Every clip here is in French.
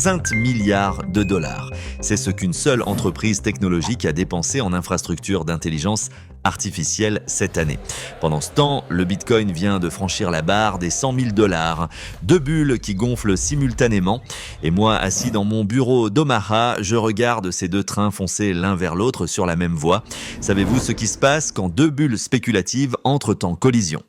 5 milliards de dollars. C'est ce qu'une seule entreprise technologique a dépensé en infrastructures d'intelligence artificielle cette année. Pendant ce temps, le Bitcoin vient de franchir la barre des 100 000 dollars. Deux bulles qui gonflent simultanément. Et moi, assis dans mon bureau d'Omaha, je regarde ces deux trains foncer l'un vers l'autre sur la même voie. Savez-vous ce qui se passe quand deux bulles spéculatives entrent en collision ?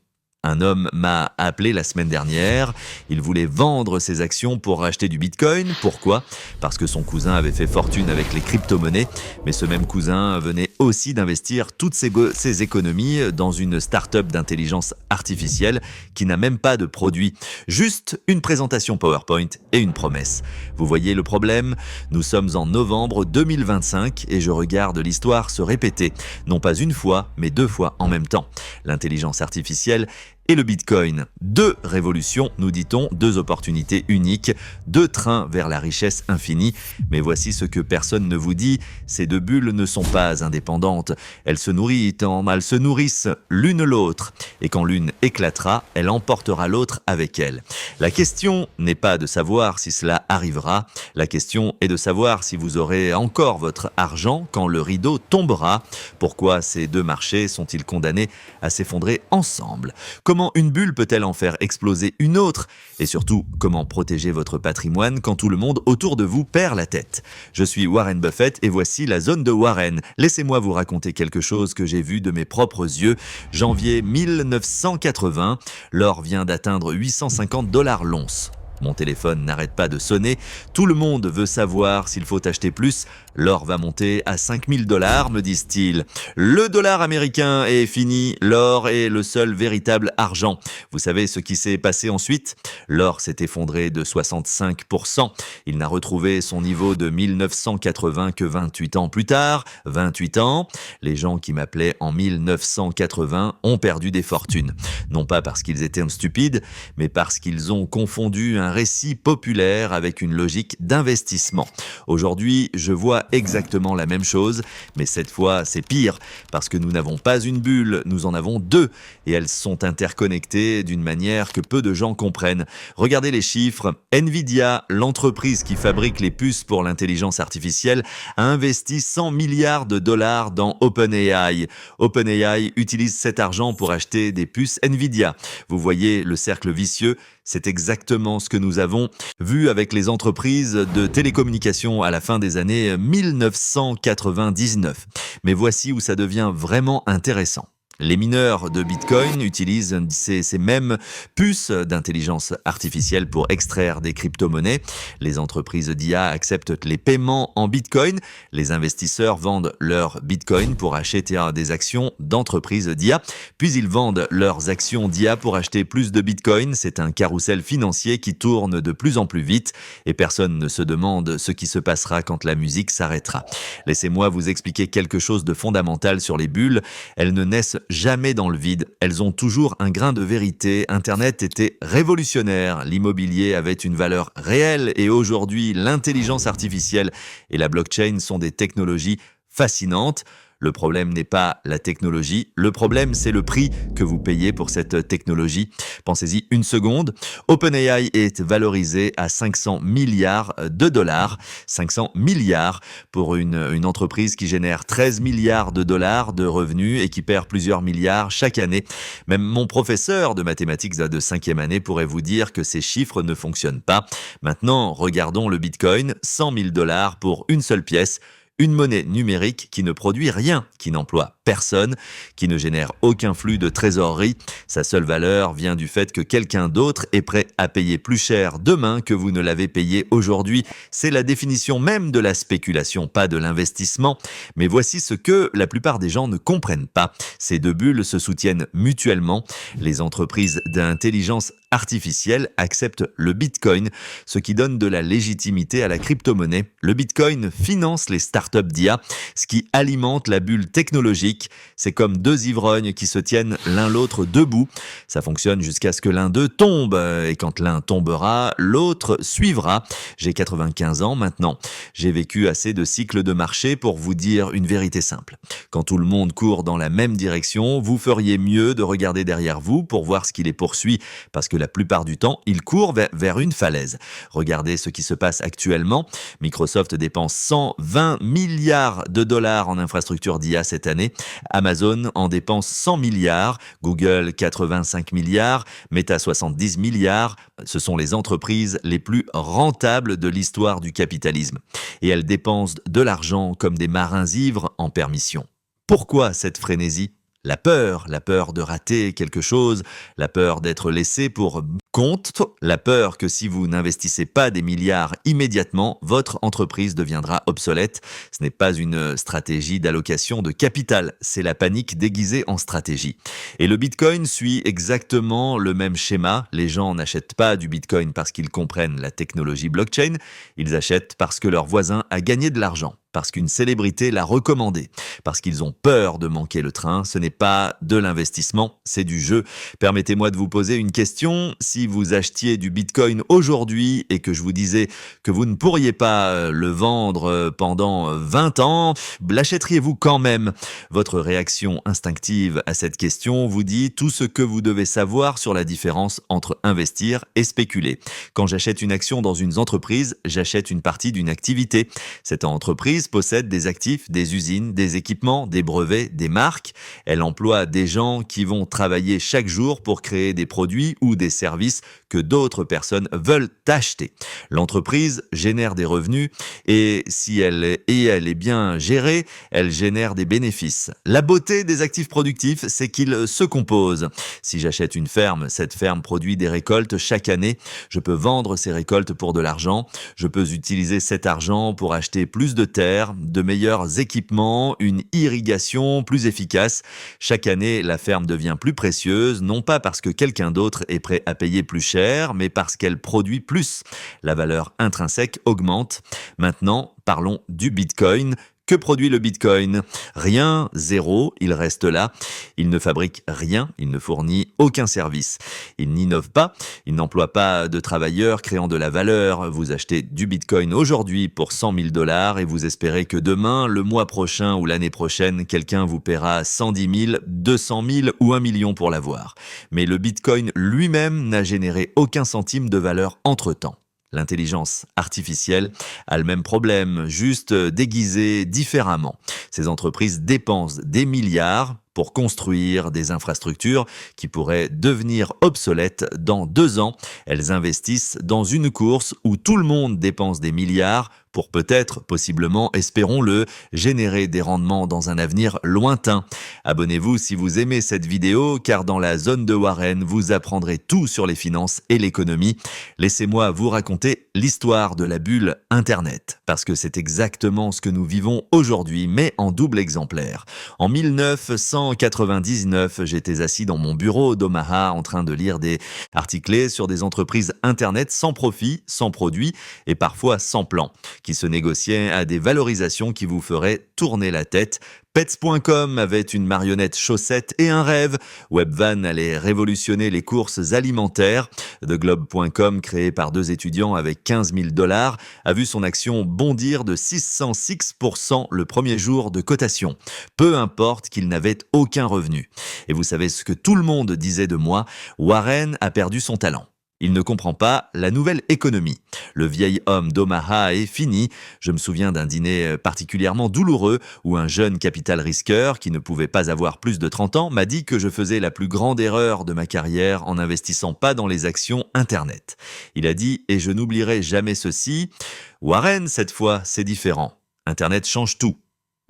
Un homme m'a appelé la semaine dernière. Il voulait vendre ses actions pour acheter du Bitcoin. Pourquoi ? Parce que son cousin avait fait fortune avec les crypto-monnaies. Mais ce même cousin venait aussi d'investir toutes ses économies dans une start-up d'intelligence artificielle qui n'a même pas de produit. Juste une présentation PowerPoint et une promesse. Vous voyez le problème ? Nous sommes en novembre 2025 et je regarde l'histoire se répéter. Non pas une fois, mais deux fois en même temps. L'intelligence artificielle et le Bitcoin. Deux révolutions, nous dit-on, deux opportunités uniques, deux trains vers la richesse infinie. Mais voici ce que personne ne vous dit, ces deux bulles ne sont pas indépendantes. Elles se nourrissent l'une l'autre. Et quand l'une éclatera, elle emportera l'autre avec elle. La question n'est pas de savoir si cela arrivera, la question est de savoir si vous aurez encore votre argent quand le rideau tombera. Pourquoi ces deux marchés sont-ils condamnés à s'effondrer ensemble ? Comment une bulle peut-elle en faire exploser une autre ? Et surtout, comment protéger votre patrimoine quand tout le monde autour de vous perd la tête ? Je suis Warren Buffett et voici la zone de Warren. Laissez-moi vous raconter quelque chose que j'ai vu de mes propres yeux. Janvier 1980, l'or vient d'atteindre 850 $ l'once. Mon téléphone n'arrête pas de sonner. Tout le monde veut savoir s'il faut acheter plus. L'or va monter à 5 000 $, me disent-ils. Le dollar américain est fini. L'or est le seul véritable argent. Vous savez ce qui s'est passé ensuite ? L'or s'est effondré de 65%. Il n'a retrouvé son niveau de 1980 que 28 ans plus tard. 28 ans. Les gens qui m'appelaient en 1980 ont perdu des fortunes. Non pas parce qu'ils étaient stupides, mais parce qu'ils ont confondu un récit populaire avec une logique d'investissement. Aujourd'hui, je vois exactement la même chose, mais cette fois, c'est pire, parce que nous n'avons pas une bulle, nous en avons deux, et elles sont interconnectées d'une manière que peu de gens comprennent. Regardez les chiffres. Nvidia, l'entreprise qui fabrique les puces pour l'intelligence artificielle, a investi 100 milliards de dollars dans OpenAI. OpenAI utilise cet argent pour acheter des puces Nvidia. Vous voyez le cercle vicieux ? C'est exactement ce que nous avons vu avec les entreprises de télécommunications à la fin des années 1999. Mais voici où ça devient vraiment intéressant. Les mineurs de Bitcoin utilisent ces mêmes puces d'intelligence artificielle pour extraire des crypto-monnaies. Les entreprises d'IA acceptent les paiements en Bitcoin. Les investisseurs vendent leurs Bitcoin pour acheter des actions d'entreprises d'IA. Puis ils vendent leurs actions d'IA pour acheter plus de Bitcoin. C'est un carrousel financier qui tourne de plus en plus vite et personne ne se demande ce qui se passera quand la musique s'arrêtera. Laissez-moi vous expliquer quelque chose de fondamental sur les bulles. Elles ne naissent jamais dans le vide. Elles ont toujours un grain de vérité. Internet était révolutionnaire. L'immobilier avait une valeur réelle et aujourd'hui, l'intelligence artificielle et la blockchain sont des technologies fascinantes. Le problème n'est pas la technologie, le problème c'est le prix que vous payez pour cette technologie. Pensez-y une seconde. OpenAI est valorisé à 500 milliards de dollars. 500 milliards pour une entreprise qui génère 13 milliards de dollars de revenus et qui perd plusieurs milliards chaque année. Même mon professeur de mathématiques de 5e année pourrait vous dire que ces chiffres ne fonctionnent pas. Maintenant, regardons le Bitcoin, 100 000 $ pour une seule pièce. Une monnaie numérique qui ne produit rien, qui n'emploie personne, qui ne génère aucun flux de trésorerie. Sa seule valeur vient du fait que quelqu'un d'autre est prêt à payer plus cher demain que vous ne l'avez payé aujourd'hui. C'est la définition même de la spéculation, pas de l'investissement. Mais voici ce que la plupart des gens ne comprennent pas. Ces deux bulles se soutiennent mutuellement. Les entreprises d'intelligence artificielle acceptent le Bitcoin, ce qui donne de la légitimité à la crypto-monnaie. Le Bitcoin finance les startups d'IA, ce qui alimente la bulle technologique logique. C'est comme deux ivrognes qui se tiennent l'un l'autre debout. Ça fonctionne jusqu'à ce que l'un d'eux tombe. Et quand l'un tombera, l'autre suivra. J'ai 95 ans maintenant. J'ai vécu assez de cycles de marché pour vous dire une vérité simple. Quand tout le monde court dans la même direction, vous feriez mieux de regarder derrière vous pour voir ce qui les poursuit, parce que la plupart du temps, ils courent vers une falaise. Regardez ce qui se passe actuellement. Microsoft dépense 120 milliards de dollars en infrastructure d'IA cette année. Amazon en dépense 100 milliards, Google 85 milliards, Meta 70 milliards. Ce sont les entreprises les plus rentables de l'histoire du capitalisme. Et elles dépensent de l'argent comme des marins ivres en permission. Pourquoi cette frénésie ? La peur de rater quelque chose, la peur d'être laissé pour compte, la peur que si vous n'investissez pas des milliards immédiatement, votre entreprise deviendra obsolète. Ce n'est pas une stratégie d'allocation de capital, c'est la panique déguisée en stratégie. Et le Bitcoin suit exactement le même schéma. Les gens n'achètent pas du Bitcoin parce qu'ils comprennent la technologie blockchain, ils achètent parce que leur voisin a gagné de l'argent, parce qu'une célébrité l'a recommandé, parce qu'ils ont peur de manquer le train. Ce n'est pas de l'investissement, c'est du jeu. Permettez-moi de vous poser une question. Si vous achetiez du Bitcoin aujourd'hui et que je vous disais que vous ne pourriez pas le vendre pendant 20 ans, l'achèteriez-vous quand même ? Votre réaction instinctive à cette question vous dit tout ce que vous devez savoir sur la différence entre investir et spéculer. Quand j'achète une action dans une entreprise, j'achète une partie d'une activité. Cette entreprise possède des actifs, des usines, des équipements, des brevets, des marques. Elle emploie des gens qui vont travailler chaque jour pour créer des produits ou des services que d'autres personnes veulent acheter. L'entreprise génère des revenus et si elle est bien gérée, elle génère des bénéfices. La beauté des actifs productifs, c'est qu'ils se composent. Si j'achète une ferme, cette ferme produit des récoltes chaque année. Je peux vendre ces récoltes pour de l'argent. Je peux utiliser cet argent pour acheter plus de terre, de meilleurs équipements, une irrigation plus efficace. Chaque année, la ferme devient plus précieuse, non pas parce que quelqu'un d'autre est prêt à payer plus cher, mais parce qu'elle produit plus. La valeur intrinsèque augmente. Maintenant, parlons du Bitcoin. Que produit le Bitcoin ? Rien, zéro, il reste là. Il ne fabrique rien, il ne fournit aucun service. Il n'innove pas, il n'emploie pas de travailleurs créant de la valeur. Vous achetez du Bitcoin aujourd'hui pour 100 000 $ et vous espérez que demain, le mois prochain ou l'année prochaine, quelqu'un vous paiera 110 000, 200 000 ou 1 million pour l'avoir. Mais le Bitcoin lui-même n'a généré aucun centime de valeur entre-temps. L'intelligence artificielle a le même problème, juste déguisée différemment. Ces entreprises dépensent des milliards pour construire des infrastructures qui pourraient devenir obsolètes dans 2 ans. Elles investissent dans une course où tout le monde dépense des milliards pour peut-être, possiblement, espérons-le, générer des rendements dans un avenir lointain. Abonnez-vous si vous aimez cette vidéo, car dans la zone de Warren, vous apprendrez tout sur les finances et l'économie. Laissez-moi vous raconter l'histoire de la bulle Internet, parce que c'est exactement ce que nous vivons aujourd'hui, mais en double exemplaire. En 1999, j'étais assis dans mon bureau d'Omaha en train de lire des articles sur des entreprises Internet sans profit, sans produit et parfois sans plan, qui se négociaient à des valorisations qui vous feraient tourner la tête. Pets.com avait une marionnette chaussette et un rêve. Webvan allait révolutionner les courses alimentaires. TheGlobe.com, créé par 2 étudiants avec 15 000 $, a vu son action bondir de 606% le premier jour de cotation. Peu importe qu'il n'avait aucun revenu. Et vous savez ce que tout le monde disait de moi, Warren a perdu son talent. Il ne comprend pas la nouvelle économie. Le vieil homme d'Omaha est fini. Je me souviens d'un dîner particulièrement douloureux où un jeune capital risqueur, qui ne pouvait pas avoir plus de 30 ans, m'a dit que je faisais la plus grande erreur de ma carrière en n'investissant pas dans les actions Internet. Il a dit, et je n'oublierai jamais ceci, « Warren, cette fois, c'est différent. Internet change tout. »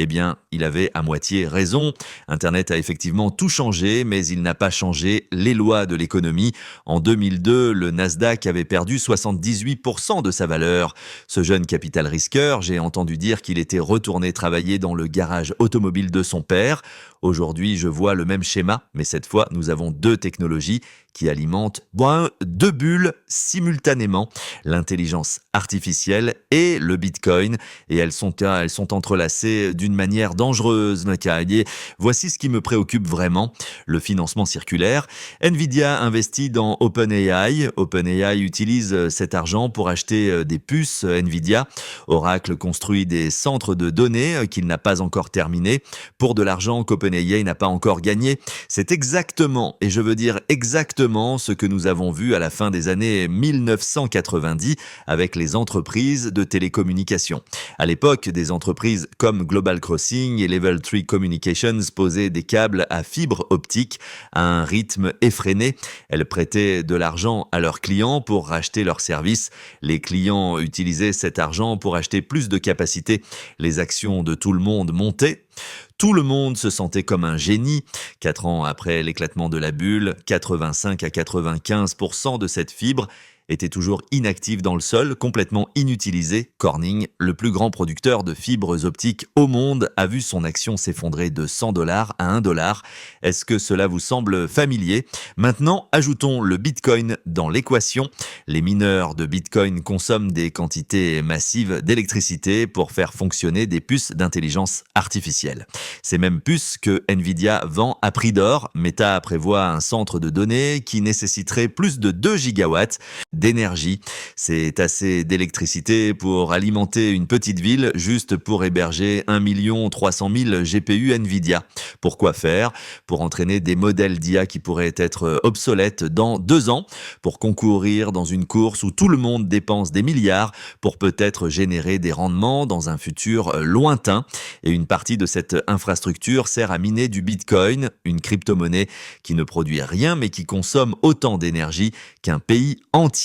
Eh bien, il avait à moitié raison. Internet a effectivement tout changé, mais il n'a pas changé les lois de l'économie. En 2002, le Nasdaq avait perdu 78% de sa valeur. Ce jeune capital risqueur, j'ai entendu dire qu'il était retourné travailler dans le garage automobile de son père. Aujourd'hui, je vois le même schéma, mais cette fois, nous avons 2 technologies qui alimentent 2 bulles simultanément, l'intelligence artificielle et le Bitcoin, et elles sont entrelacées d'une d'une manière dangereuse, Macaillé. Voici ce qui me préoccupe vraiment, le financement circulaire. Nvidia investit dans OpenAI. OpenAI utilise cet argent pour acheter des puces Nvidia. Oracle construit des centres de données qu'il n'a pas encore terminés pour de l'argent qu'OpenAI n'a pas encore gagné. C'est exactement, et je veux dire exactement, ce que nous avons vu à la fin des années 1990 avec les entreprises de télécommunications. À l'époque, des entreprises comme Global Crossing et Level 3 Communications posaient des câbles à fibre optique à un rythme effréné. Elles prêtaient de l'argent à leurs clients pour racheter leurs services. Les clients utilisaient cet argent pour acheter plus de capacité. Les actions de tout le monde montaient. Tout le monde se sentait comme un génie. 4 ans après l'éclatement de la bulle, 85 à 95% de cette fibre était toujours inactive dans le sol, complètement inutilisée. Corning, le plus grand producteur de fibres optiques au monde, a vu son action s'effondrer de $100 à $1. Est-ce que cela vous semble familier? Maintenant, ajoutons le Bitcoin dans l'équation. Les mineurs de Bitcoin consomment des quantités massives d'électricité pour faire fonctionner des puces d'intelligence artificielle. Ces mêmes puces que Nvidia vend à prix d'or. Meta prévoit un centre de données qui nécessiterait plus de 2 gigawatts d'énergie. C'est assez d'électricité pour alimenter une petite ville juste pour héberger 1 300 000 GPU Nvidia. Pourquoi faire? Pour entraîner des modèles d'IA qui pourraient être obsolètes dans 2 ans, pour concourir dans une course où tout le monde dépense des milliards pour peut-être générer des rendements dans un futur lointain. Et une partie de cette infrastructure sert à miner du Bitcoin, une crypto-monnaie qui ne produit rien mais qui consomme autant d'énergie qu'un pays entier.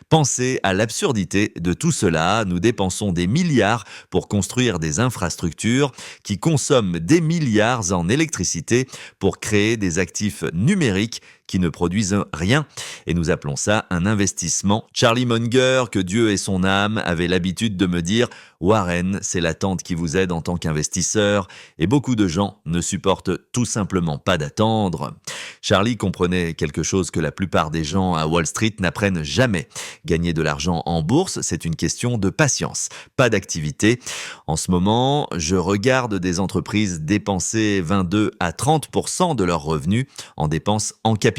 Pensez à l'absurdité de tout cela. Nous dépensons des milliards pour construire des infrastructures qui consomment des milliards en électricité pour créer des actifs numériques qui ne produisent rien. Et nous appelons ça un investissement. Charlie Munger, que Dieu ait son âme, avait l'habitude de me dire « Warren, c'est l'attente qui vous aide en tant qu'investisseur » et beaucoup de gens ne supportent tout simplement pas d'attendre. Charlie comprenait quelque chose que la plupart des gens à Wall Street n'apprennent jamais. Gagner de l'argent en bourse, c'est une question de patience, pas d'activité. En ce moment, je regarde des entreprises dépenser 22 à 30% de leurs revenus en dépenses en capital.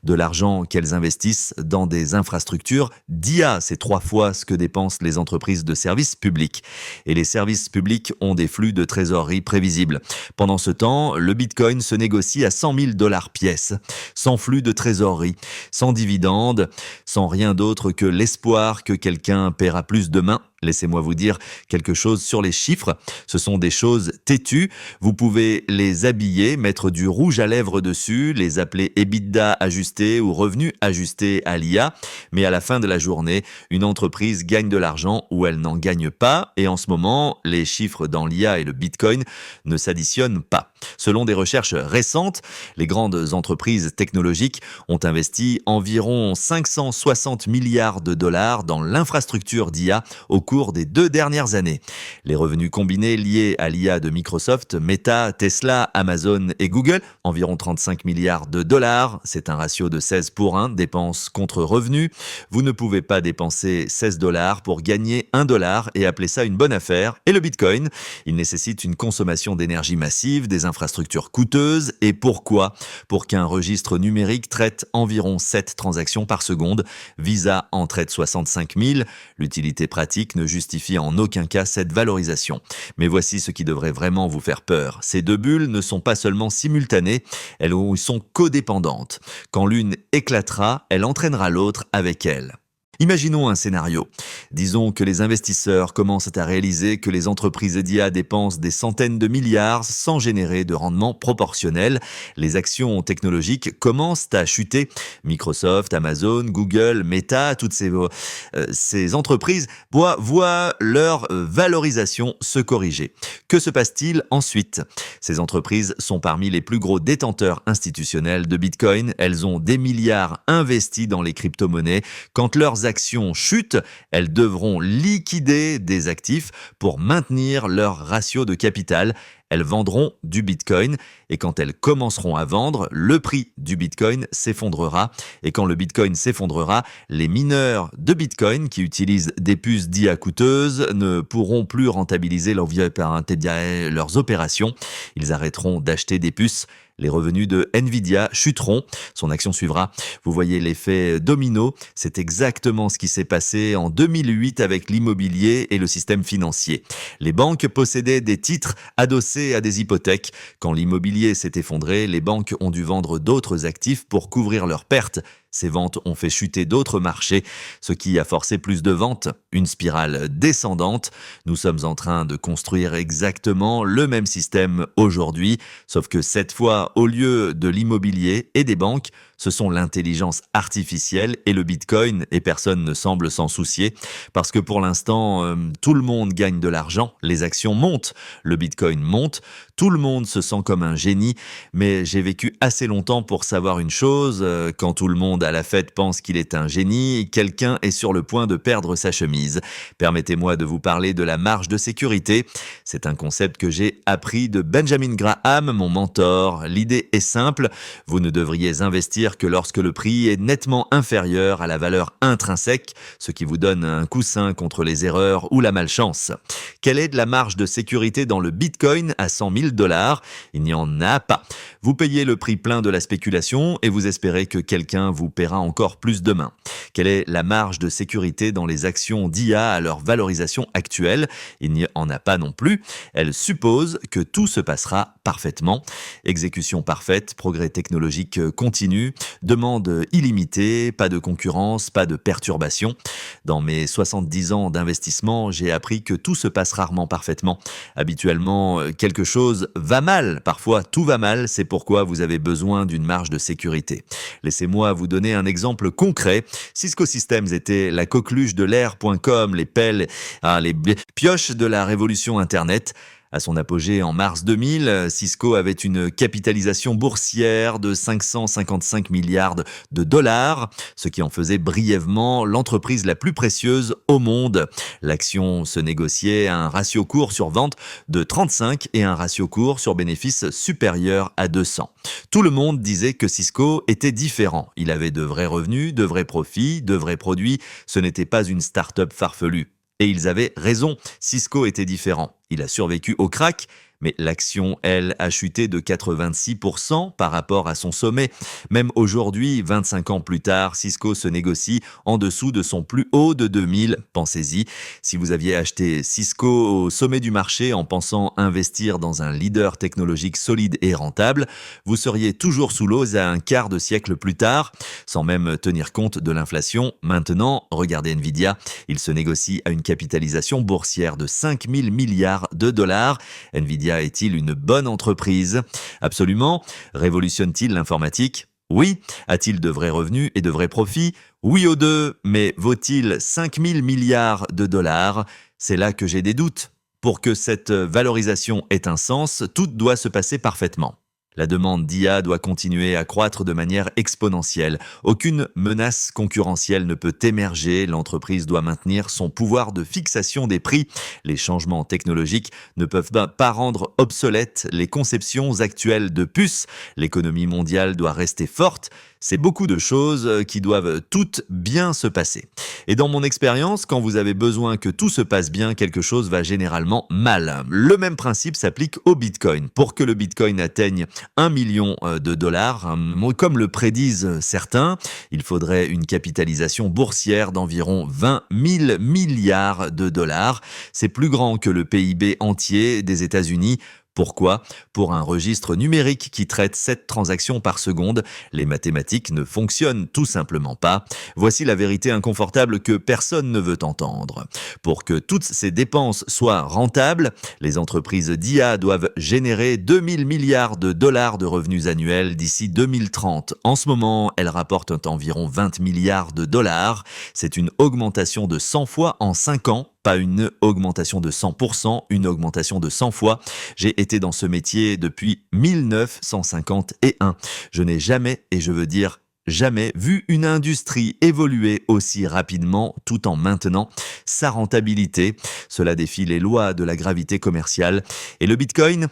De l'argent qu'elles investissent dans des infrastructures d'IA, c'est 3 fois ce que dépensent les entreprises de services publics. Et les services publics ont des flux de trésorerie prévisibles. Pendant ce temps, le Bitcoin se négocie à $100 000 pièce, sans flux de trésorerie, sans dividendes, sans rien d'autre que l'espoir que quelqu'un paiera plus demain. Laissez-moi vous dire quelque chose sur les chiffres. Ce sont des choses têtues. Vous pouvez les habiller, mettre du rouge à lèvres dessus, les appeler EBITDA ajusté ou revenu ajusté à l'IA. Mais à la fin de la journée, une entreprise gagne de l'argent ou elle n'en gagne pas. Et en ce moment, les chiffres dans l'IA et le Bitcoin ne s'additionnent pas. Selon des recherches récentes, les grandes entreprises technologiques ont investi environ 560 milliards de dollars dans l'infrastructure d'IA au cours des 2 dernières années. Les revenus combinés liés à l'IA de Microsoft, Meta, Tesla, Amazon et Google, environ 35 milliards de dollars, c'est un ratio de 16:1, dépenses contre revenus. Vous ne pouvez pas dépenser $16 pour gagner $1 et appeler ça une bonne affaire. Et le Bitcoin, il nécessite une consommation d'énergie massive, des infrastructures coûteuses. Et pourquoi? Pour qu'un registre numérique traite environ 7 transactions par seconde. Visa en traite 65 000. L'utilité pratique ne justifie en aucun cas cette valorisation. Mais voici ce qui devrait vraiment vous faire peur. Ces 2 bulles ne sont pas seulement simultanées, elles sont codépendantes. Quand l'une éclatera, elle entraînera l'autre avec elle. Imaginons un scénario. Disons que les investisseurs commencent à réaliser que les entreprises d'IA dépensent des centaines de milliards sans générer de rendement proportionnel. Les actions technologiques commencent à chuter. Microsoft, Amazon, Google, Meta, toutes ces entreprises voient leur valorisation se corriger. Que se passe-t-il ensuite? Ces entreprises sont parmi les plus gros détenteurs institutionnels de Bitcoin. Elles ont des milliards investis dans les crypto-monnaies. Quand leurs actions chutent, elles devront liquider des actifs pour maintenir leur ratio de capital. elles vendront du Bitcoin. Et quand elles commenceront à vendre, le prix du Bitcoin s'effondrera. Et quand le Bitcoin s'effondrera, les mineurs de Bitcoin qui utilisent des puces d'IA coûteuses ne pourront plus rentabiliser leurs opérations. Ils arrêteront d'acheter des puces. Les revenus de Nvidia chuteront, son action suivra. Vous voyez l'effet domino, c'est exactement ce qui s'est passé en 2008 avec l'immobilier et le système financier. Les banques possédaient des titres adossés à des hypothèques. Quand l'immobilier s'est effondré, les banques ont dû vendre d'autres actifs pour couvrir leurs pertes. Ces ventes ont fait chuter d'autres marchés, ce qui a forcé plus de ventes, une spirale descendante. Nous sommes en train de construire exactement le même système aujourd'hui, sauf que cette fois, au lieu de l'immobilier et des banques, ce sont l'intelligence artificielle et le Bitcoin, et personne ne semble s'en soucier, parce que pour l'instant, tout le monde gagne de l'argent, les actions montent, le Bitcoin monte, tout le monde se sent comme un génie, mais j'ai vécu assez longtemps pour savoir une chose, quand tout le monde à la fête pense qu'il est un génie, quelqu'un est sur le point de perdre sa chemise. Permettez-moi de vous parler de la marge de sécurité. C'est un concept que j'ai appris de Benjamin Graham, mon mentor. L'idée est simple, vous ne devriez investir que lorsque le prix est nettement inférieur à la valeur intrinsèque, ce qui vous donne un coussin contre les erreurs ou la malchance. Quelle est la marge de sécurité dans le Bitcoin à 100 000 $? Il n'y en a pas. Vous payez le prix plein de la spéculation et vous espérez que quelqu'un vous paiera encore plus demain. Quelle est la marge de sécurité dans les actions d'IA à leur valorisation actuelle? Il n'y en a pas non plus. Elle suppose que tout se passera parfaitement. Exécution parfaite, progrès technologique continu, demande illimitée, pas de concurrence, pas de perturbation. Dans mes 70 ans d'investissement, j'ai appris que tout se passe rarement parfaitement. Habituellement, quelque chose va mal. Parfois, tout va mal. C'est pourquoi vous avez besoin d'une marge de sécurité. Laissez-moi vous donner un exemple concret. Cisco Systems était la coqueluche de l'ère.com, les pelles, les pioches de la révolution Internet. À son apogée en mars 2000, Cisco avait une capitalisation boursière de 555 milliards de dollars, ce qui en faisait brièvement l'entreprise la plus précieuse au monde. L'action se négociait à un ratio cours sur vente de 35 et un ratio cours sur bénéfice supérieur à 200. Tout le monde disait que Cisco était différent. Il avait de vrais revenus, de vrais profits, de vrais produits. Ce n'était pas une start-up farfelue. Et ils avaient raison, Cisco était différent. Il a survécu au crack, mais l'action, elle, a chuté de 86% par rapport à son sommet. Même aujourd'hui, 25 ans plus tard, Cisco se négocie en dessous de son plus haut de 2000. Pensez-y, si vous aviez acheté Cisco au sommet du marché en pensant investir dans un leader technologique solide et rentable, vous seriez toujours sous l'eau à un quart de siècle plus tard, sans même tenir compte de l'inflation. Maintenant, regardez Nvidia, il se négocie à une capitalisation boursière de 5 000 milliards de dollars. Nvidia est-il une bonne entreprise? Absolument. Révolutionne-t-il l'informatique? Oui. A-t-il de vrais revenus et de vrais profits? Oui aux deux. Mais vaut-il 5 000 milliards de dollars? C'est là que j'ai des doutes. Pour que cette valorisation ait un sens, tout doit se passer parfaitement. La demande d'IA doit continuer à croître de manière exponentielle. Aucune menace concurrentielle ne peut émerger. L'entreprise doit maintenir son pouvoir de fixation des prix. Les changements technologiques ne peuvent pas rendre obsolètes les conceptions actuelles de puces. L'économie mondiale doit rester forte. C'est beaucoup de choses qui doivent toutes bien se passer. Et dans mon expérience, quand vous avez besoin que tout se passe bien, quelque chose va généralement mal. Le même principe s'applique au Bitcoin. Pour que le Bitcoin atteigne 1 million de dollars, comme le prédisent certains, il faudrait une capitalisation boursière d'environ 20 000 milliards de dollars. C'est plus grand que le PIB entier des États-Unis. Pourquoi? Pour un registre numérique qui traite 7 transactions par seconde, les mathématiques ne fonctionnent tout simplement pas. Voici la vérité inconfortable que personne ne veut entendre. Pour que toutes ces dépenses soient rentables, les entreprises d'IA doivent générer 2000 milliards de dollars de revenus annuels d'ici 2030. En ce moment, elles rapportent environ 20 milliards de dollars. C'est une augmentation de 100 fois en 5 ans. Pas une augmentation de 100%, une augmentation de 100 fois. J'ai été dans ce métier depuis 1951. Je n'ai jamais, et je veux dire jamais vu une industrie évoluer aussi rapidement tout en maintenant sa rentabilité. Cela défie les lois de la gravité commerciale. Et le Bitcoin,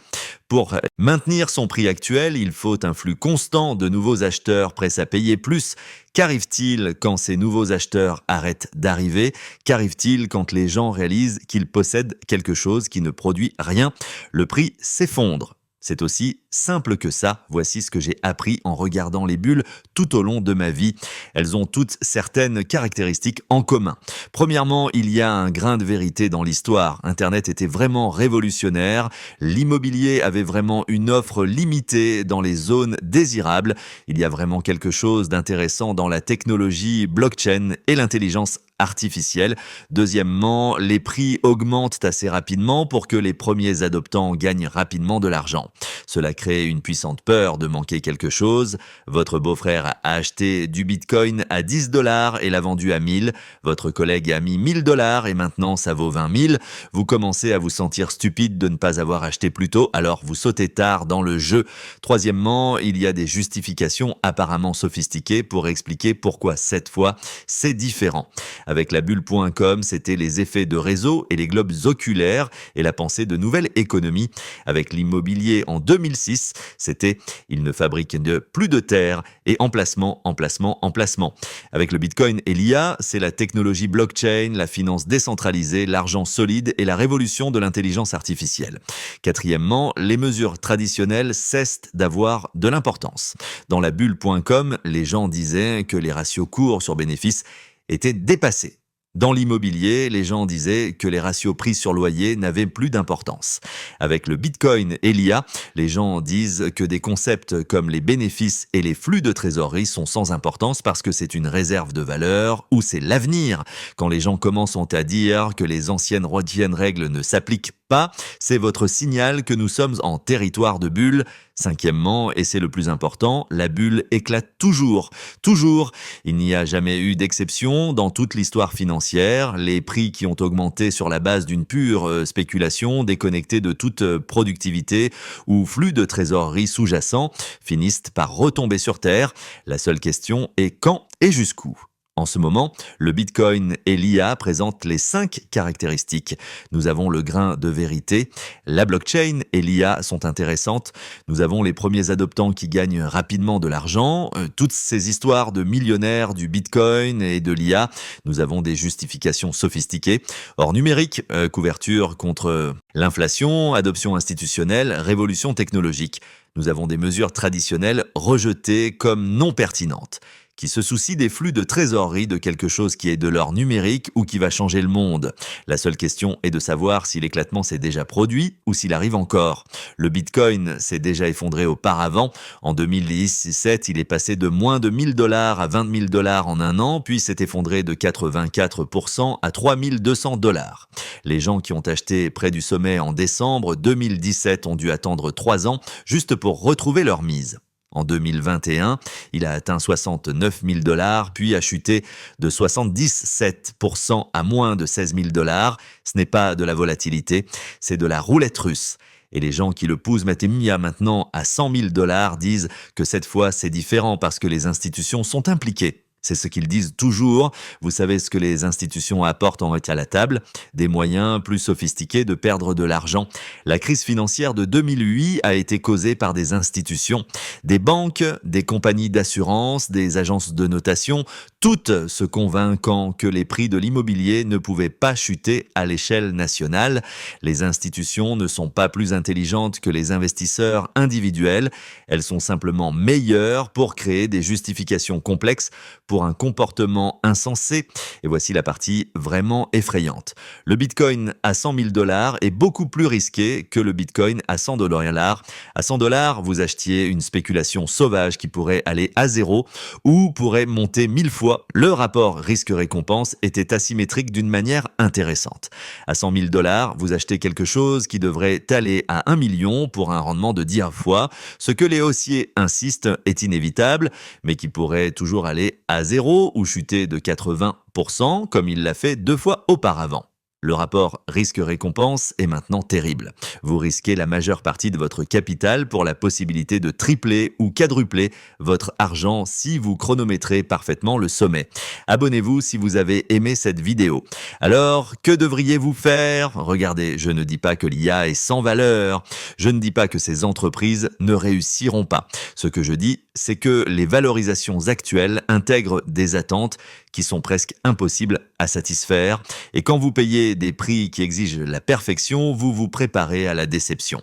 pour maintenir son prix actuel, il faut un flux constant de nouveaux acheteurs prêts à payer plus. Qu'arrive-t-il quand ces nouveaux acheteurs arrêtent d'arriver? Qu'arrive-t-il quand les gens réalisent qu'ils possèdent quelque chose qui ne produit rien? Le prix s'effondre. C'est aussi simple que ça. Voici ce que j'ai appris en regardant les bulles tout au long de ma vie. Elles ont toutes certaines caractéristiques en commun. Premièrement, il y a un grain de vérité dans l'histoire. Internet était vraiment révolutionnaire. L'immobilier avait vraiment une offre limitée dans les zones désirables. Il y a vraiment quelque chose d'intéressant dans la technologie blockchain et l'intelligence artificielle. Deuxièmement, les prix augmentent assez rapidement pour que les premiers adoptants gagnent rapidement de l'argent. Cela crée une puissante peur de manquer quelque chose. Votre beau-frère a acheté du Bitcoin à 10 dollars et l'a vendu à 1000. Votre collègue a mis 1000 dollars et maintenant ça vaut 20 000. Vous commencez à vous sentir stupide de ne pas avoir acheté plus tôt, alors vous sautez tard dans le jeu. Troisièmement, il y a des justifications apparemment sophistiquées pour expliquer pourquoi cette fois c'est différent. Avec la bulle.com, c'était les effets de réseau et les globes oculaires et la pensée de nouvelle économie. Avec l'immobilier en 2006, c'était « il ne fabrique plus de terre » et emplacement, emplacement, emplacement. Avec le Bitcoin et l'IA, c'est la technologie blockchain, la finance décentralisée, l'argent solide et la révolution de l'intelligence artificielle. Quatrièmement, les mesures traditionnelles cessent d'avoir de l'importance. Dans la bulle.com, les gens disaient que les ratios cours sur bénéfices étaient dépassés. Dans l'immobilier, les gens disaient que les ratios prix sur loyer n'avaient plus d'importance. Avec le Bitcoin et l'IA, les gens disent que des concepts comme les bénéfices et les flux de trésorerie sont sans importance parce que c'est une réserve de valeur ou c'est l'avenir. Quand les gens commencent à dire que les anciennes règles ne s'appliquent pas, c'est votre signal que nous sommes en territoire de bulle. Cinquièmement, et c'est le plus important, la bulle éclate toujours. Toujours. Il n'y a jamais eu d'exception dans toute l'histoire financière. Les prix qui ont augmenté sur la base d'une pure spéculation, déconnectée de toute productivité ou flux de trésorerie sous-jacent, finissent par retomber sur terre. La seule question est quand et jusqu'où. En ce moment, le Bitcoin et l'IA présentent les 5 caractéristiques. Nous avons le grain de vérité. La blockchain et l'IA sont intéressantes. Nous avons les premiers adoptants qui gagnent rapidement de l'argent. Toutes ces histoires de millionnaires du Bitcoin et de l'IA, nous avons des justifications sophistiquées. Hors numérique, couverture contre l'inflation, adoption institutionnelle, révolution technologique. Nous avons des mesures traditionnelles rejetées comme non pertinentes, qui se soucient des flux de trésorerie de quelque chose qui est de l'or numérique ou qui va changer le monde. La seule question est de savoir si l'éclatement s'est déjà produit ou s'il arrive encore. Le Bitcoin s'est déjà effondré auparavant. En 2017, il est passé de moins de 1000 dollars à 20 000 dollars en un an, puis s'est effondré de 84% à 3200 dollars. Les gens qui ont acheté près du sommet en décembre 2017 ont dû attendre 3 ans juste pour retrouver leur mise. En 2021, il a atteint 69 000 dollars, puis a chuté de 77% à moins de 16 000 dollars. Ce n'est pas de la volatilité, c'est de la roulette russe. Et les gens qui le poussent maintenant à 100 000 dollars disent que cette fois c'est différent parce que les institutions sont impliquées. C'est ce qu'ils disent toujours. Vous savez ce que les institutions apportent à la table? Des moyens plus sophistiqués de perdre de l'argent. La crise financière de 2008 a été causée par des institutions, des banques, des compagnies d'assurance, des agences de notation, toutes se convainquant que les prix de l'immobilier ne pouvaient pas chuter à l'échelle nationale. Les institutions ne sont pas plus intelligentes que les investisseurs individuels. Elles sont simplement meilleures pour créer des justifications complexes pour un comportement insensé. Et voici la partie vraiment effrayante. Le Bitcoin à 100 000 dollars est beaucoup plus risqué que le Bitcoin à 100 dollars. À 100 dollars, vous achetiez une spéculation sauvage qui pourrait aller à zéro ou pourrait monter 1000 fois. Le rapport risque-récompense était asymétrique d'une manière intéressante. À 100 000 dollars, vous achetez quelque chose qui devrait aller à 1 million pour un rendement de 10 fois. Ce que les haussiers insistent est inévitable, mais qui pourrait toujours aller à zéro ou chuter de 80% comme il l'a fait 2 fois auparavant. Le rapport risque-récompense est maintenant terrible. Vous risquez la majeure partie de votre capital pour la possibilité de tripler ou quadrupler votre argent si vous chronométrez parfaitement le sommet. Abonnez-vous si vous avez aimé cette vidéo. Alors, que devriez-vous faire? Regardez, je ne dis pas que l'IA est sans valeur. Je ne dis pas que ces entreprises ne réussiront pas. Ce que je dis, c'est que les valorisations actuelles intègrent des attentes qui sont presque impossibles à satisfaire. Et quand vous payez des prix qui exigent la perfection, vous vous préparez à la déception.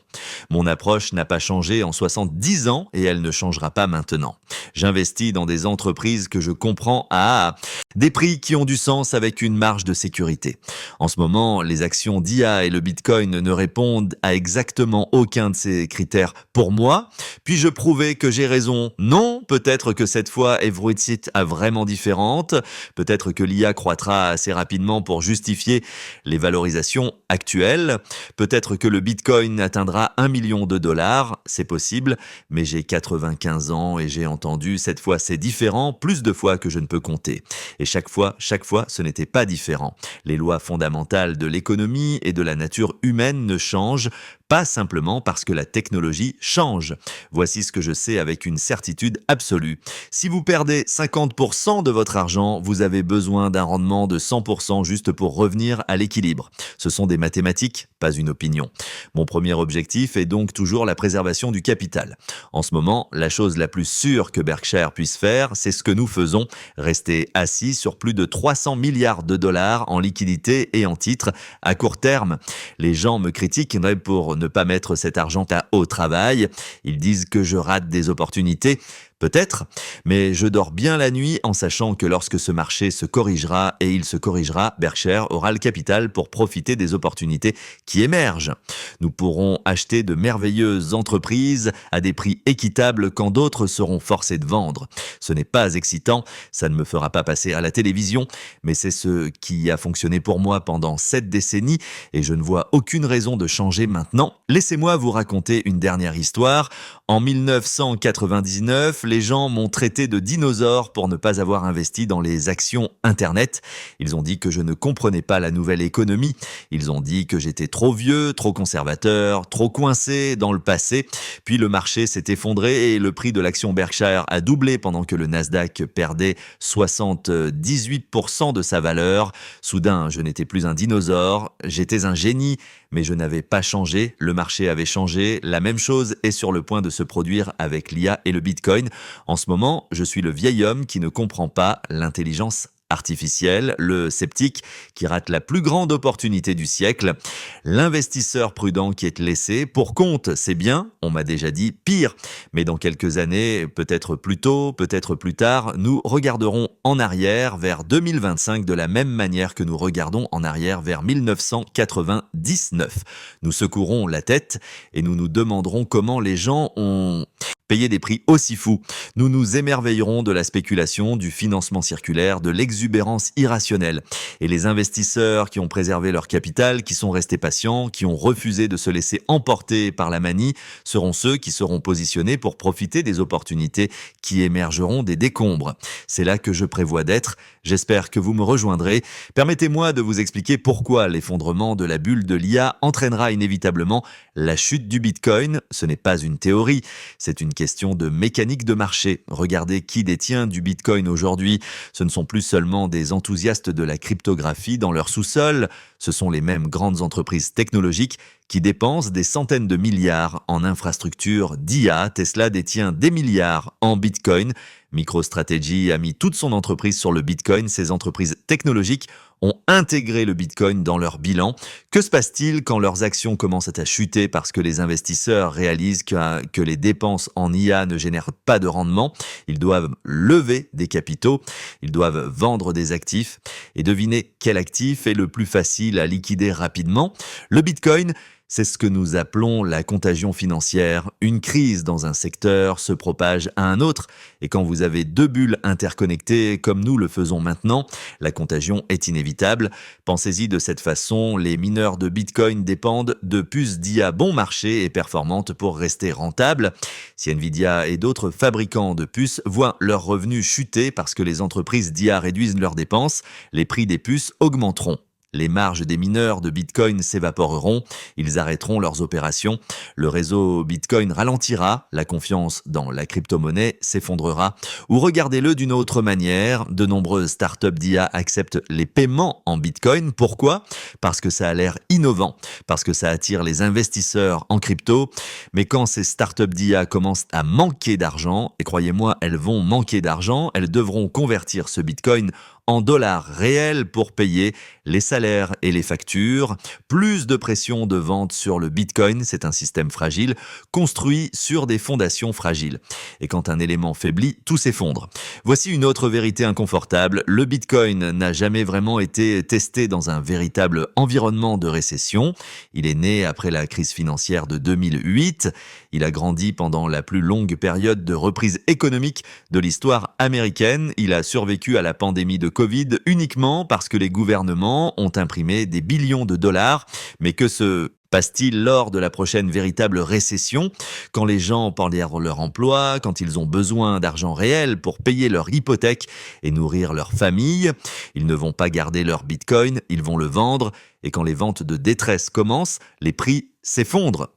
Mon approche n'a pas changé en 70 ans et elle ne changera pas maintenant. J'investis dans des entreprises que je comprends à des prix qui ont du sens avec une marge de sécurité. En ce moment, les actions d'IA et le Bitcoin ne répondent à exactement aucun de ces critères pour moi. Puis-je prouver que j'ai raison? Non, peut-être que cette fois, Everything a vraiment différente. Peut-être que l'IA croîtra assez rapidement pour justifier les valorisations actuelles. Peut-être que le Bitcoin atteindra 1 million de dollars. C'est possible, mais j'ai 95 ans et j'ai entendu cette fois c'est différent plus de fois que je ne peux compter. Et chaque fois, ce n'était pas différent. Les lois fondamentales de l'économie et de la nature humaine ne changent pas simplement parce que la technologie change. Voici ce que je sais avec une certitude absolue. Si vous perdez 50% de votre argent, vous avez besoin d'un rendement de 100% juste pour revenir à l'équilibre. Ce sont des mathématiques, pas une opinion. Mon premier objectif est donc toujours la préservation du capital. En ce moment, la chose la plus sûre que Berkshire puisse faire, c'est ce que nous faisons, rester assis sur plus de 300 milliards de dollars en liquidités et en titres à court terme. Les gens me critiquent pour ne pas mettre cet argent au travail. Ils disent que je rate des opportunités. Peut-être, mais je dors bien la nuit en sachant que lorsque ce marché se corrigera, et il se corrigera, Berkshire aura le capital pour profiter des opportunités qui émergent. Nous pourrons acheter de merveilleuses entreprises à des prix équitables quand d'autres seront forcés de vendre. Ce n'est pas excitant, ça ne me fera pas passer à la télévision, mais c'est ce qui a fonctionné pour moi pendant 7 décennies et je ne vois aucune raison de changer maintenant. Laissez-moi vous raconter une dernière histoire. En 1999, les gens m'ont traité de dinosaure pour ne pas avoir investi dans les actions Internet. Ils ont dit que je ne comprenais pas la nouvelle économie. Ils ont dit que j'étais trop vieux, trop conservateur, trop coincé dans le passé. Puis le marché s'est effondré et le prix de l'action Berkshire a doublé pendant que le Nasdaq perdait 78% de sa valeur. Soudain, je n'étais plus un dinosaure, j'étais un génie, mais je n'avais pas changé, le marché avait changé. La même chose est sur le point de se produire avec l'IA et le Bitcoin. En ce moment, je suis le vieil homme qui ne comprend pas l'intelligence artificielle, le sceptique qui rate la plus grande opportunité du siècle, l'investisseur prudent qui est laissé pour compte, c'est bien, on m'a déjà dit pire, mais dans quelques années, peut-être plus tôt, peut-être plus tard, nous regarderons en arrière vers 2025 de la même manière que nous regardons en arrière vers 1999. Nous secouerons la tête et nous nous demanderons comment les gens ont payer des prix aussi fous. Nous nous émerveillerons de la spéculation, du financement circulaire, de l'exubérance irrationnelle. Et les investisseurs qui ont préservé leur capital, qui sont restés patients, qui ont refusé de se laisser emporter par la manie, seront ceux qui seront positionnés pour profiter des opportunités qui émergeront des décombres. C'est là que je prévois d'être. J'espère que vous me rejoindrez. Permettez-moi de vous expliquer pourquoi l'effondrement de la bulle de l'IA entraînera inévitablement la chute du Bitcoin. Ce n'est pas une théorie, c'est une question de mécanique de marché. Regardez qui détient du Bitcoin aujourd'hui. Ce ne sont plus seulement des enthousiastes de la cryptographie dans leur sous-sol, ce sont les mêmes grandes entreprises technologiques qui dépensent des centaines de milliards en infrastructures d'IA. Tesla détient des milliards en Bitcoin. MicroStrategy a mis toute son entreprise sur le Bitcoin. Ces entreprises technologiques ont intégré le Bitcoin dans leur bilan. Que se passe-t-il quand leurs actions commencent à chuter parce que les investisseurs réalisent que les dépenses en IA ne génèrent pas de rendement? Ils doivent lever des capitaux, ils doivent vendre des actifs. Et devinez quel actif est le plus facile à liquider rapidement? Le Bitcoin. C'est ce que nous appelons la contagion financière. Une crise dans un secteur se propage à un autre. Et quand vous avez deux bulles interconnectées comme nous le faisons maintenant, la contagion est inévitable. Pensez-y de cette façon, les mineurs de Bitcoin dépendent de puces d'IA bon marché et performantes pour rester rentables. Si Nvidia et d'autres fabricants de puces voient leurs revenus chuter parce que les entreprises d'IA réduisent leurs dépenses, les prix des puces augmenteront. Les marges des mineurs de Bitcoin s'évaporeront, ils arrêteront leurs opérations, le réseau Bitcoin ralentira, la confiance dans la crypto-monnaie s'effondrera. Ou regardez-le d'une autre manière, de nombreuses startups d'IA acceptent les paiements en Bitcoin. Pourquoi ? Parce que ça a l'air innovant, parce que ça attire les investisseurs en crypto. Mais quand ces startups d'IA commencent à manquer d'argent, et croyez-moi, elles vont manquer d'argent, elles devront convertir ce Bitcoin en dollars réels pour payer les salaires et les factures. Plus de pression de vente sur le Bitcoin, c'est un système fragile, construit sur des fondations fragiles. Et quand un élément faiblit, tout s'effondre. Voici une autre vérité inconfortable, le Bitcoin n'a jamais vraiment été testé dans un véritable environnement de récession. Il est né après la crise financière de 2008. Il a grandi pendant la plus longue période de reprise économique de l'histoire américaine. Il a survécu à la pandémie de Covid uniquement parce que les gouvernements ont imprimé des billions de dollars. Mais que se passe-t-il lors de la prochaine véritable récession, quand les gens perdent leur emploi, quand ils ont besoin d'argent réel pour payer leur hypothèque et nourrir leur famille? Ils ne vont pas garder leur Bitcoin, ils vont le vendre. Et quand les ventes de détresse commencent, les prix s'effondrent.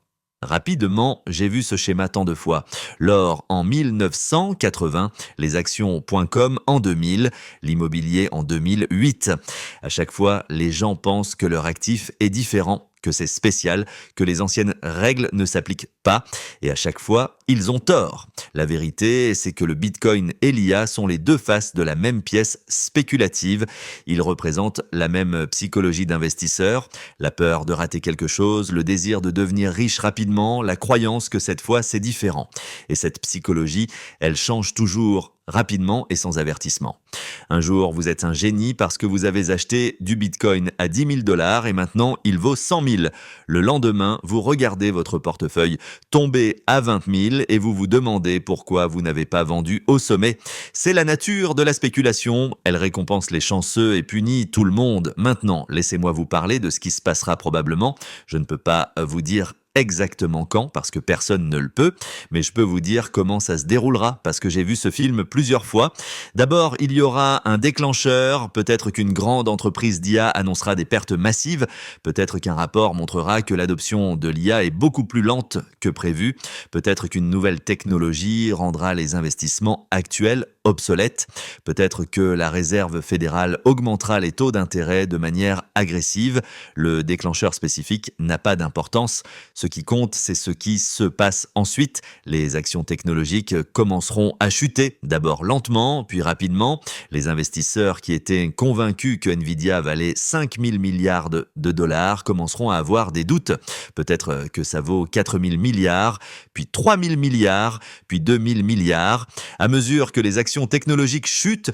Rapidement, j'ai vu ce schéma tant de fois. L'or en 1980, les actions.com en 2000, l'immobilier en 2008. À chaque fois, les gens pensent que leur actif est différent, que c'est spécial, que les anciennes règles ne s'appliquent pas, et à chaque fois, ils ont tort. La vérité, c'est que le Bitcoin et l'IA sont les deux faces de la même pièce spéculative. Ils représentent la même psychologie d'investisseur, la peur de rater quelque chose, le désir de devenir riche rapidement, la croyance que cette fois c'est différent. Et cette psychologie, elle change toujours rapidement et sans avertissement. Un jour, vous êtes un génie parce que vous avez acheté du Bitcoin à 10 000 $ et maintenant il vaut 100 000. Le lendemain, vous regardez votre portefeuille tomber à 20 000 et vous vous demandez pourquoi vous n'avez pas vendu au sommet. C'est la nature de la spéculation. Elle récompense les chanceux et punit tout le monde. Maintenant, laissez-moi vous parler de ce qui se passera probablement. Je ne peux pas vous dire exactement quand, parce que personne ne le peut, mais je peux vous dire comment ça se déroulera, parce que j'ai vu ce film plusieurs fois. D'abord, il y aura un déclencheur, peut-être qu'une grande entreprise d'IA annoncera des pertes massives, peut-être qu'un rapport montrera que l'adoption de l'IA est beaucoup plus lente que prévu, peut-être qu'une nouvelle technologie rendra les investissements actuels obsolètes, peut-être que la réserve fédérale augmentera les taux d'intérêt de manière agressive. Le déclencheur spécifique n'a pas d'importance. Ce qui compte, c'est ce qui se passe ensuite. Les actions technologiques commenceront à chuter, d'abord lentement, puis rapidement. Les investisseurs qui étaient convaincus que Nvidia valait 5 000 milliards de dollars commenceront à avoir des doutes. Peut-être que ça vaut 4 000 milliards, puis 3 000 milliards, puis 2 000 milliards. À mesure que les actions technologiques chutent,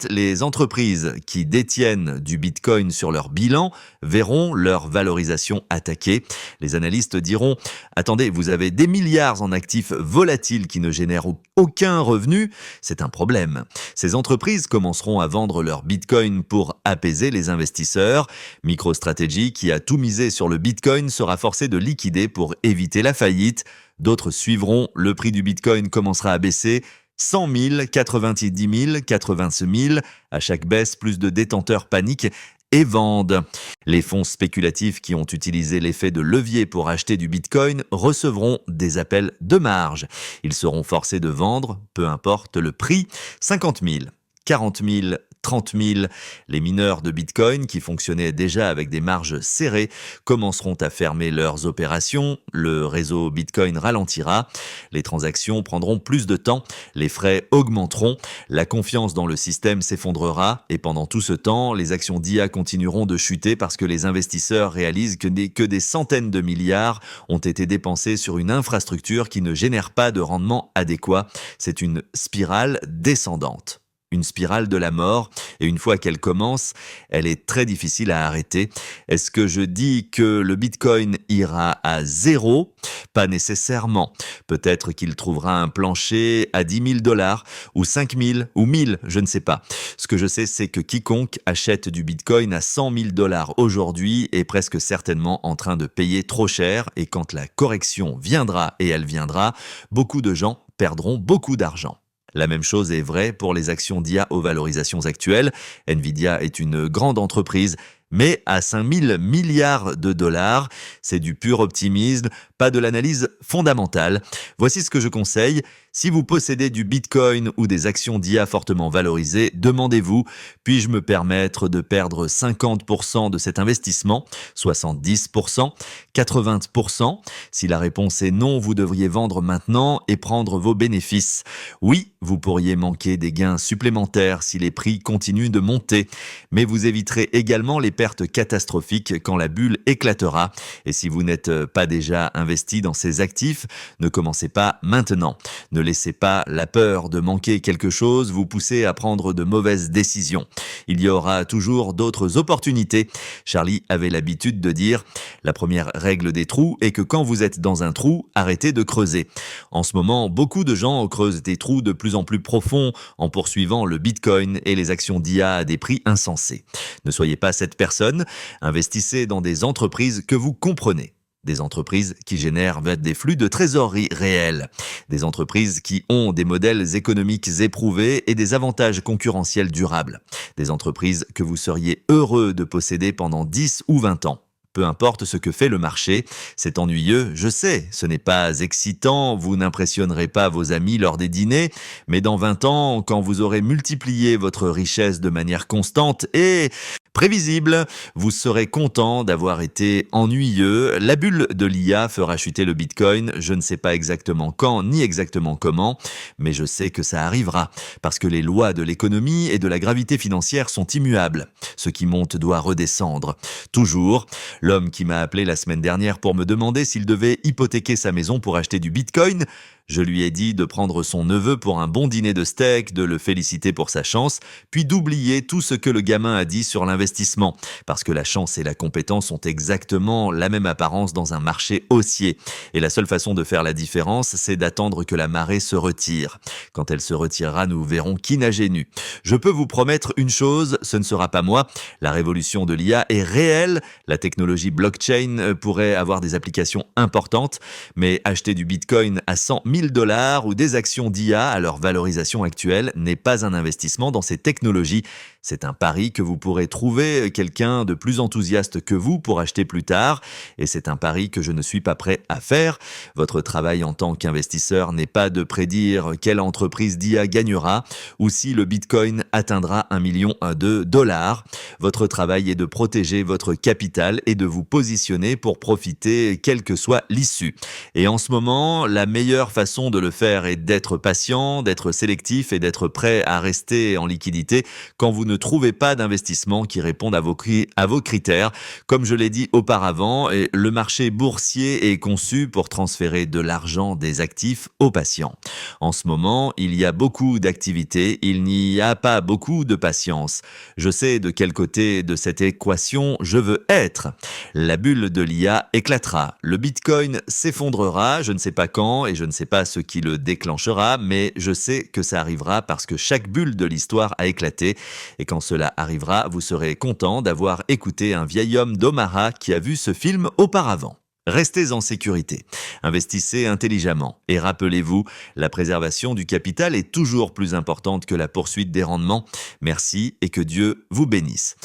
les entreprises qui détiennent du Bitcoin sur leur bilan verront leur valorisation attaquée. Les analystes diront « Attendez, vous avez des milliards en actifs volatiles qui ne génèrent aucun revenu, c'est un problème. » Ces entreprises commenceront à vendre leur Bitcoin pour apaiser les investisseurs. MicroStrategy, qui a tout misé sur le Bitcoin, sera forcé de liquider pour éviter la faillite. D'autres suivront, le prix du Bitcoin commencera à baisser. 100 000, 90 000, 86 000, à chaque baisse, plus de détenteurs paniquent et vendent. Les fonds spéculatifs qui ont utilisé l'effet de levier pour acheter du Bitcoin recevront des appels de marge. Ils seront forcés de vendre, peu importe le prix, 50 000, 40 000, 30 000. Les mineurs de Bitcoin, qui fonctionnaient déjà avec des marges serrées, commenceront à fermer leurs opérations. Le réseau Bitcoin ralentira. Les transactions prendront plus de temps. Les frais augmenteront. La confiance dans le système s'effondrera. Et pendant tout ce temps, les actions d'IA continueront de chuter parce que les investisseurs réalisent que des centaines de milliards ont été dépensés sur une infrastructure qui ne génère pas de rendement adéquat. C'est une spirale descendante. Une spirale de la mort, et une fois qu'elle commence, elle est très difficile à arrêter. Est-ce que je dis que le Bitcoin ira à 0? Pas nécessairement. Peut-être qu'il trouvera un plancher à 10 000 $, ou 5 000, ou 1 000, je ne sais pas. Ce que je sais, c'est que quiconque achète du Bitcoin à 100 000 $ aujourd'hui est presque certainement en train de payer trop cher, et quand la correction viendra, et elle viendra, beaucoup de gens perdront beaucoup d'argent. La même chose est vraie pour les actions d'IA aux valorisations actuelles. Nvidia est une grande entreprise, mais à 5000 milliards de dollars, c'est du pur optimisme, pas de l'analyse fondamentale. Voici ce que je conseille. Si vous possédez du Bitcoin ou des actions d'IA fortement valorisées, demandez-vous, puis-je me permettre de perdre 50% de cet investissement, 70%, 80%? Si la réponse est non, vous devriez vendre maintenant et prendre vos bénéfices. Oui, vous pourriez manquer des gains supplémentaires si les prix continuent de monter, mais vous éviterez également les pertes catastrophiques quand la bulle éclatera. Et si vous n'êtes pas déjà investi dans ces actifs, ne commencez pas maintenant. Ne laissez pas la peur de manquer quelque chose vous pousser à prendre de mauvaises décisions. Il y aura toujours d'autres opportunités. Charlie avait l'habitude de dire « La première règle des trous est que quand vous êtes dans un trou, arrêtez de creuser ». En ce moment, beaucoup de gens creusent des trous de plus en plus profonds en poursuivant le Bitcoin et les actions d'IA à des prix insensés. Ne soyez pas cette personne, investissez dans des entreprises que vous comprenez. Des entreprises qui génèrent des flux de trésorerie réels. Des entreprises qui ont des modèles économiques éprouvés et des avantages concurrentiels durables. Des entreprises que vous seriez heureux de posséder pendant 10 ou 20 ans. Peu importe ce que fait le marché, c'est ennuyeux, je sais, ce n'est pas excitant, vous n'impressionnerez pas vos amis lors des dîners, mais dans 20 ans, quand vous aurez multiplié votre richesse de manière constante et prévisible, vous serez content d'avoir été ennuyeux. La bulle de l'IA fera chuter le Bitcoin, je ne sais pas exactement quand ni exactement comment, mais je sais que ça arrivera, parce que les lois de l'économie et de la gravité financière sont immuables. Ce qui monte doit redescendre. Toujours, l'homme qui m'a appelé la semaine dernière pour me demander s'il devait hypothéquer sa maison pour acheter du Bitcoin, je lui ai dit de prendre son neveu pour un bon dîner de steak, de le féliciter pour sa chance, puis d'oublier tout ce que le gamin a dit sur l'investissement, parce que la chance et la compétence ont exactement la même apparence dans un marché haussier. Et la seule façon de faire la différence, c'est d'attendre que la marée se retire. Quand elle se retirera, nous verrons qui nageait nu. Je peux vous promettre une chose, ce ne sera pas moi. La révolution de l'IA est réelle. La technologie blockchain pourrait avoir des applications importantes, mais acheter du Bitcoin à 100 000 $ ou des actions d'IA à leur valorisation actuelle n'est pas un investissement dans ces technologies. C'est un pari que vous pourrez trouver quelqu'un de plus enthousiaste que vous pour acheter plus tard, et c'est un pari que je ne suis pas prêt à faire. Votre travail en tant qu'investisseur n'est pas de prédire quelle entreprise d'IA gagnera ou si le Bitcoin atteindra 1 million de dollars. Votre travail est de protéger votre capital et de vous positionner pour profiter quelle que soit l'issue. Et en ce moment, la meilleure façon de le faire est d'être patient, d'être sélectif et d'être prêt à rester en liquidité quand vous ne trouvez pas d'investissement qui répondent à vos critères. Comme je l'ai dit auparavant, le marché boursier est conçu pour transférer de l'argent des actifs aux patients. En ce moment, il y a beaucoup d'activités, il n'y a pas beaucoup de patience. Je sais de quel côté de cette équation je veux être. La bulle de l'IA éclatera, le Bitcoin s'effondrera, je ne sais pas quand et je ne sais pas ce qui le déclenchera, mais je sais que ça arrivera parce que chaque bulle de l'histoire a éclaté. Et quand cela arrivera, vous serez content d'avoir écouté un vieil homme d'Omaha qui a vu ce film auparavant. Restez en sécurité, investissez intelligemment et rappelez-vous, la préservation du capital est toujours plus importante que la poursuite des rendements. Merci et que Dieu vous bénisse.